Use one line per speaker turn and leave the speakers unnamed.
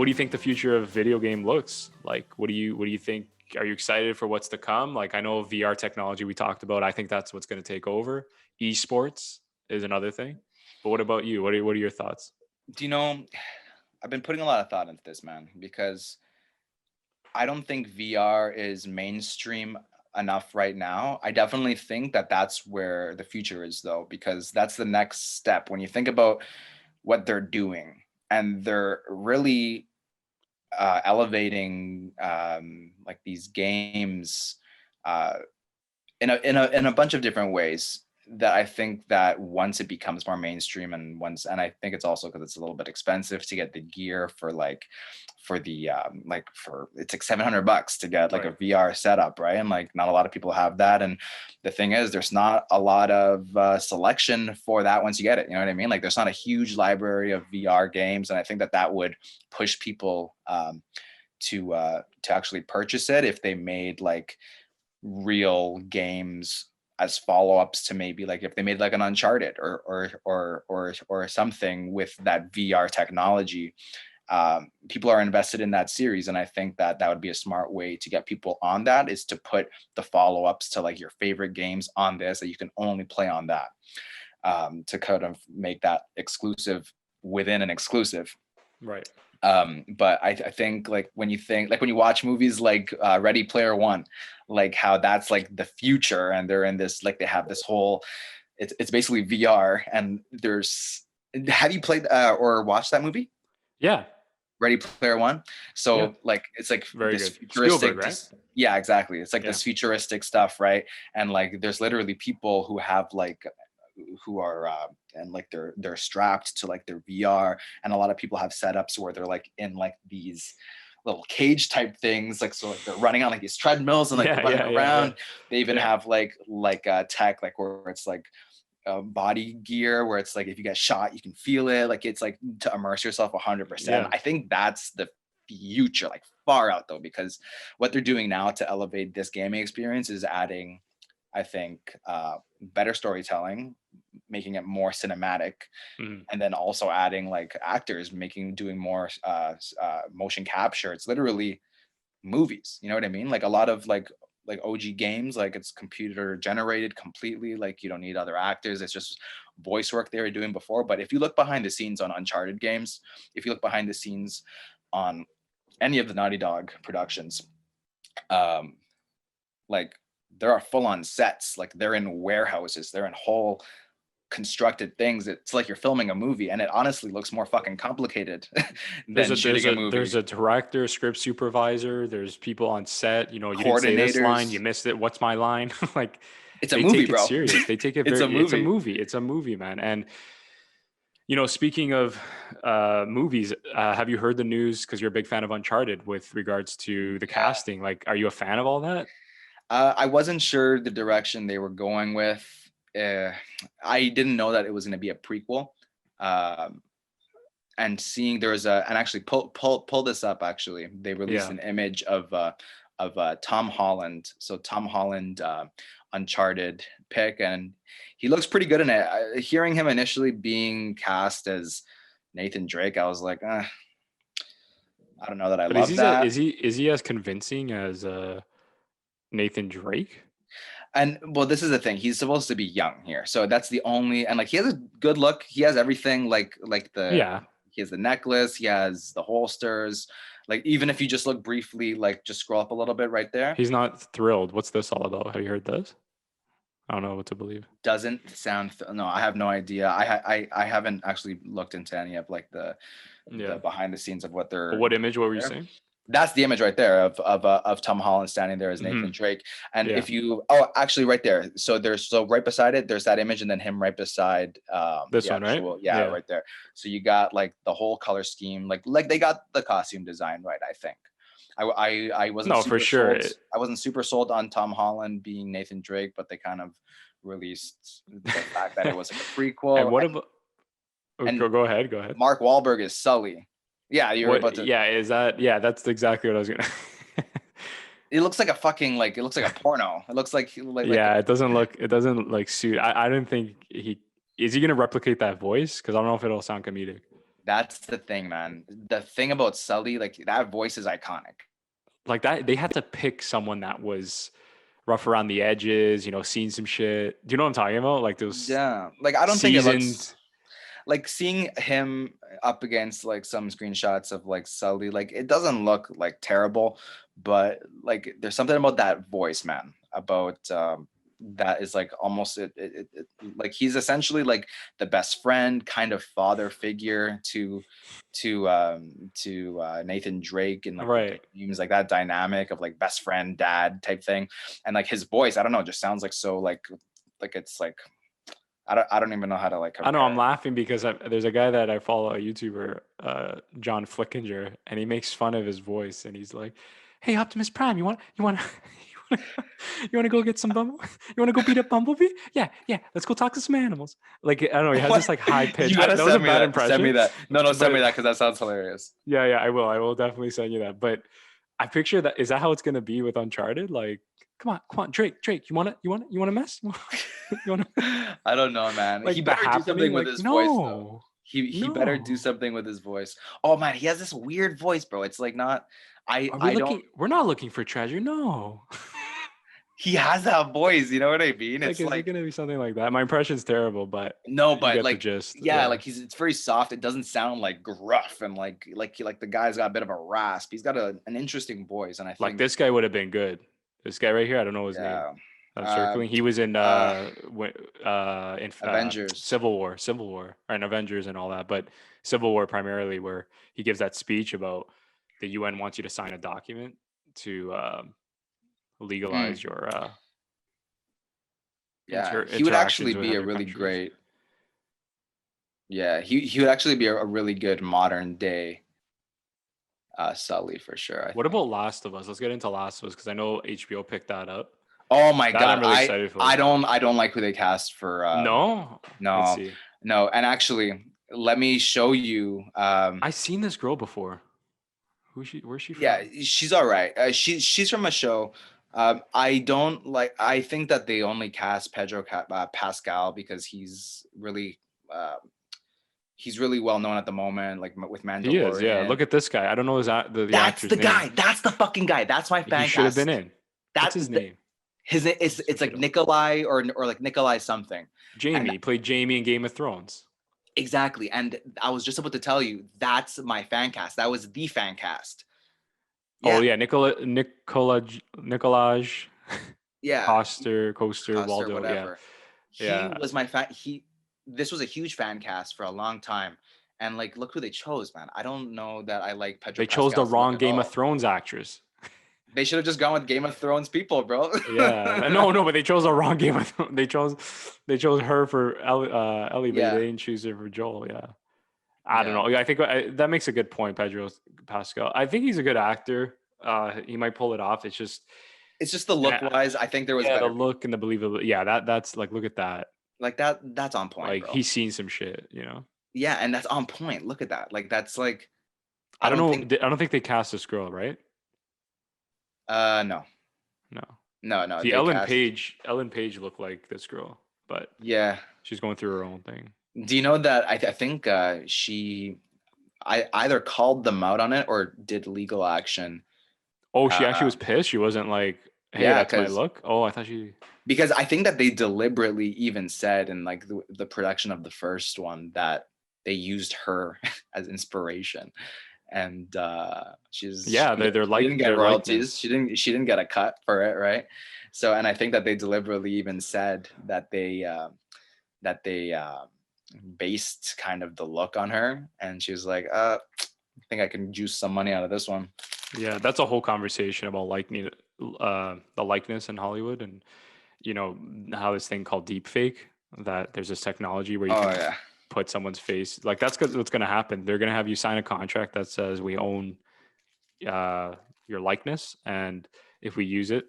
what do you think the future of video game looks like? What do you think? Are you excited for what's to come? Like, I know VR technology we talked about. I think that's what's going to take over. Esports is another thing. But what about you? What are your thoughts?
Do you know, I've been putting a lot of thought into this, man, because I don't think VR is mainstream enough right now. I definitely think that that's where the future is, though, because that's the next step. When you think about what they're doing, and they're really elevating like these games uh, in a bunch of different ways, that I think that once it becomes more mainstream, and I think it's also because it's a little bit expensive to get the gear for it's like $700 to get like a
Right.
VR setup, right? And like not a lot of people have that. And the thing is, there's not a lot of selection for that once you get it. You know what I mean? Like there's not a huge library of VR games, and I think that that would push people to actually purchase it if they made like real games as follow-ups to, maybe like if they made like an Uncharted or something with that VR technology. People are invested in that series, and I think that that would be a smart way to get people on that, is to put the follow-ups to like your favorite games on this that you can only play on that, to kind of make that exclusive within an exclusive.
Right.
But I think like when you watch movies like Ready Player One, like how that's like the future, and they're in this, like they have this whole, it's basically VR, and have you played or watched that movie?
Yeah.
Ready Player One.
Yeah.
So like it's like
Very
this
good. Spielberg,
futuristic,
right?
yeah, exactly. It's like
Yeah.
this futuristic stuff, right? And like there's literally people who have like who are and like they're strapped to like their VR, and a lot of people have setups where they're like in like these little cage type things, like so like they're running on like these treadmills, and like they're
Yeah.
running
Yeah. Yeah. Yeah.
around. They even
Yeah.
have like tech like where it's like body gear where it's like if you get shot you can feel it, like it's like to immerse yourself 100%.
Yeah.
I think that's the future, like far out though, because what they're doing now to elevate this gaming experience is adding, I think, better storytelling, making it more cinematic,
Mhm.
and then also adding like actors, doing more motion capture. It's literally movies. You know what I mean? Like a lot of like OG games, like it's computer generated completely. Like you don't need other actors. It's just voice work they were doing before. But if you look behind the scenes on Uncharted games, if you look behind the scenes on any of the Naughty Dog productions, um, like there are full on sets. Like they're in warehouses. They're in whole constructed things. It's like you're filming a movie, and it honestly looks more fucking complicated
There's
than
a there's
shooting a
a
movie.
there's a director, script supervisor. There's people on set. You know, you didn't say this line. You
Coordinators.
missed it. What's my line? Like,
It's a
they
movie,
take it
bro.
serious. They take it
It's a
very. It's a
movie.
movie. It's a movie, man. And speaking of movies, have you heard the news? Because you're a big fan of Uncharted with regards to the
Yeah.
casting. Like, are you a fan of all that?
I wasn't sure the direction they were going with. Uh, I didn't know that it was going to be a prequel. Um, and seeing there was and actually pull this up. Actually, they released
Yeah.
an image of Tom Holland. So Tom Holland, Uncharted pick, and he looks pretty good in it. Hearing him initially being cast as Nathan Drake, I was like, I don't know that I
But is
love
he
that.
is he as convincing as Nathan Drake?
And well, this is the thing. He's supposed to be young here, so that's the only. And like, he has a good look. He has everything.
Yeah.
He has the necklace. He has the holsters. Like, even if you just look briefly, like just scroll up a little bit right there,
He's not thrilled. What's this all about? Have you heard this? I don't know what to believe.
doesn't sound. No, I have no idea. I haven't actually looked into any of like the
Yeah.
behind the scenes of what
But
they're
what
doing
image? What were you
there.
saying?
That's the image right there of Tom Holland standing there as Nathan
Hmm.
Drake. And
Yeah.
if you, oh, actually right there. So right beside it, there's that image, and then him right beside
This
the
one, right?
actual, yeah,
Yeah.
right there. So you got like the whole color scheme, like they got the costume design right, I think. I wasn't
No, for
super
sure.
sold. I wasn't super sold on Tom Holland being Nathan Drake, but they kind of released the fact that it was like a
And
prequel.
what about? Oh,
And
go ahead. Go ahead.
Mark Wahlberg is Sully. Yeah, you're about
What?
to.
Yeah. Is that? Yeah. That's exactly what I was gonna.
It looks like a fucking, like it looks like a porno. It looks like
Yeah. It doesn't look. It doesn't like suit. I don't think he is. He gonna replicate that voice? Because I don't know if it'll sound comedic.
That's the thing, man. The thing about Sully, like that voice is iconic.
Like that, they had to pick someone that was rough around the edges, you know, seen some shit. Do you know what I'm talking about? Like those
Yeah, like I don't think it looks
seasoned.
like seeing him up against like some screenshots of like Sully, like it doesn't look like terrible, but like there's something about that voice, man, about that is like almost like he's essentially like the best friend, kind of father figure to Nathan Drake and like the
Right.
games, like that dynamic of like best friend dad type thing, and like his voice, I don't know, just sounds like so like it's like I don't even know how to like
I know
compare
I'm
it.
laughing because there's a guy that I follow, a YouTuber, John Flickinger, and he makes fun of his voice, and he's like, "Hey, Optimus Prime, you want you want to go get some bumble? You want to go beat up Bumblebee? Yeah, yeah. Let's go talk to some animals." Like I don't know, he has this
What?
like high pitch.
You gotta
That was a
send me
bad
that. Send me
impression,
that. No, no,
but
send me that because that sounds hilarious.
yeah, yeah, I will. I will definitely send you that. But I picture that. Is that how it's gonna be with Uncharted? Like, come on, Drake, you wanna mess? You wanna
I don't know, man. He
like the
better do
happening?
something with
Like,
his voice though.
no,
He better do
no.
something with his voice. Oh man, he has this weird voice, bro. It's like not.
Are we
I don't.
looking? We're not looking for treasure. No.
He has that voice. You know what I mean?
Like,
It's
is it
like
gonna be something like that? My impression's terrible, but
no,
you
but
get the
like
gist.
yeah,
Yeah.
like it's very soft. It doesn't sound like gruff and like the guy's got a bit of a rasp. He's got an interesting voice, and I
Like
think
this guy would have been good. This guy right here, I don't know his name.
yeah.
I'm
Um,
circling. He was in
uh, Avengers.
Civil War, right? And Avengers and all that, but Civil War primarily, where he gives that speech about the UN wants you to sign a document to
Mm,
legalize your
yeah, he would actually
interactions with
be a
other
really
countries.
great. Yeah, he would actually be a really good modern day Sully for sure. I
What
think.
about Last of Us? Let's get into Last of Us because I know HBO picked that up.
Oh my
That
God,
I'm really excited
I
for.
don't like who they cast for.
No, let's
No,
see.
no, and actually, let me show you.
I seen this girl before. Who's she? Where's she
Yeah,
from?
she's all right. She's from a show. I don't like. I think that they only cast Pascal because uh, he's really well known at the moment, like with
He is. Yeah.
Mandalorian.
Look at this guy. I don't know the
That's
actor's
the
name.
guy. That's the fucking guy. That's my
He
fan
should have been
cast.
in. What's
That
his name?
his
Let's
it's
look it
like
up.
Nikolai or like Nikolai something. And
Jamie. He played Jamie in Game of Thrones.
exactly. And I was just about to tell you that's my fan cast. That was the fan cast.
Oh
Yeah.
yeah, Nicolaj,
Yeah.
Coaster,
Custer,
Waldo. Yeah,
whatever. He
yeah.
was my fan. This was a huge fan cast for a long time. And like look who they chose, man. I don't know that I like Pedro
They chose the
Pascal's look
wrong
at
Game of
all.
Thrones actress.
They should have just gone with Game of Thrones people, bro.
Yeah, no, no, but they chose the wrong Game of Thrones. They chose her for Ellie, but they
Yeah.
didn't choose her for Joel. Yeah, I don't
Yeah.
know. Yeah, I think that makes a good point, Pedro Pascal. I think he's a good actor. He might pull it off. It's just,
It's just the
and
look wise. I think there was
yeah, the
better people.
look and the believability. Yeah, that's like, look at that.
Like that's on point,
Like
bro.
he's seen some shit. You know.
Yeah, and that's on point. Look at that. Like that's like I
I don't
don't
know.
think
I don't think they cast this girl, right?
no.
No.
No,
See,
they cast
Ellen Page looked like this girl, but
yeah.
she's going through her own thing.
Do you know that I think she I either called them out on it or did legal action.
Oh, she actually was
Um
pissed. She wasn't like, "Hey,
yeah,
that's my
cuz
look." Oh, I thought she.
because I think that they deliberately even said in like the production of the first one that they used her as inspiration. And
Yeah, they're
she
like
didn't get
their
royalties.
likeness.
She didn't get a cut for it, right? So and I think that they deliberately even said that they based kind of the look on her, and she was like, I think I can juice some money out of this one.
Yeah, that's a whole conversation about liking the likeness in Hollywood, and you know how this thing called deep fake, that there's this technology where you
Oh
can
yeah.
put someone's face. Like that's what's going to happen. They're going to have you sign a contract that says we own uh, your likeness, and if we use it,